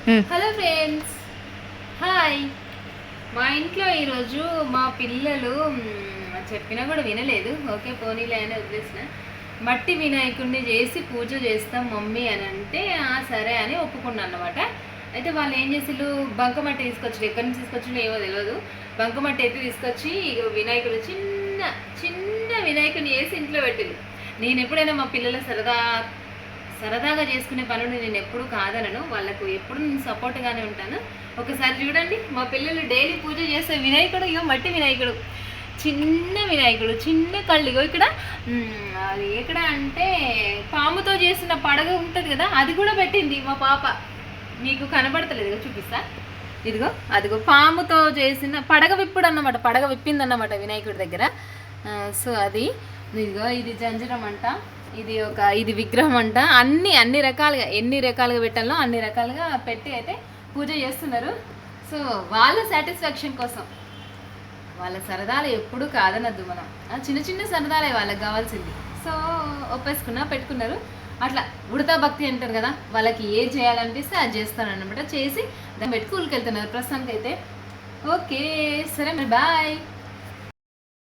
Hello friends, hi. మా ఇంట్లో ఈరోజు మా పిల్లలు చెప్పినా కూడా వినలేదు. ఓకే పోనీలే అని వదిలేసిన. మట్టి వినాయకుడిని చేసి పూజ చేస్తాం మమ్మీ అని అంటే సరే అని ఒప్పుకున్నాను అనమాట. అయితే వాళ్ళు ఏం చేసిళ్ళు, బంకమట్టి తీసుకొచ్చి, ఎక్కడి నుంచి తీసుకొచ్చిందో ఏమో తెలియదు. బంకమట్టి అయితే తీసుకొచ్చి వినాయకుడు చిన్న చిన్న వినాయకుడిని వేసి ఇంట్లో పెట్టింది. నేను ఎప్పుడైనా మా పిల్లల సరదాగా చేసుకునే పనులు నేను ఎప్పుడు కాదనను. వాళ్ళకు ఎప్పుడు నేను సపోర్ట్గానే ఉంటాను. ఒకసారి చూడండి, మా పిల్లలు డైలీ పూజ చేసే వినాయకుడు ఇగో మట్టి వినాయకుడు, చిన్న వినాయకుడు, చిన్న కళ్ళు. ఇగో ఇక్కడ అది ఎక్కడ అంటే పాముతో చేసిన పడగ ఉంటుంది కదా, అది కూడా పెట్టింది మా పాప. మీకు కనబడతలేదు, చూపిస్తా. ఇదిగో అదిగో పాముతో చేసిన పడగ విప్పుడు అన్నమాట, పడగ విప్పిందన్నమాట వినాయకుడి దగ్గర. సో అది ఇదిగో ఇది జంజరం అంట, ఇది విగ్రహం అంట. అన్ని రకాలుగా, ఎన్ని రకాలుగా పెట్టాలో అన్ని రకాలుగా పెట్టి అయితే పూజ చేస్తున్నారు. సో వాళ్ళ సాటిస్ఫాక్షన్ కోసం, వాళ్ళ సరదాలు ఎప్పుడు కాదనద్దు మనం. చిన్న చిన్న సరదాలే వాళ్ళకి కావాల్సింది. సో ఒప్పేసుకున్నా, పెట్టుకున్నారు. అట్లా ఉడతా భక్తి అంటారు కదా, వాళ్ళకి ఏం చేయాలనిపిస్తే అది చేస్తానన్నమాట. చేసి దాన్ని పెట్టి స్కూల్కి వెళ్తున్నారు ప్రస్తుతానికి అయితే. ఓకే సరే మరి, బాయ్.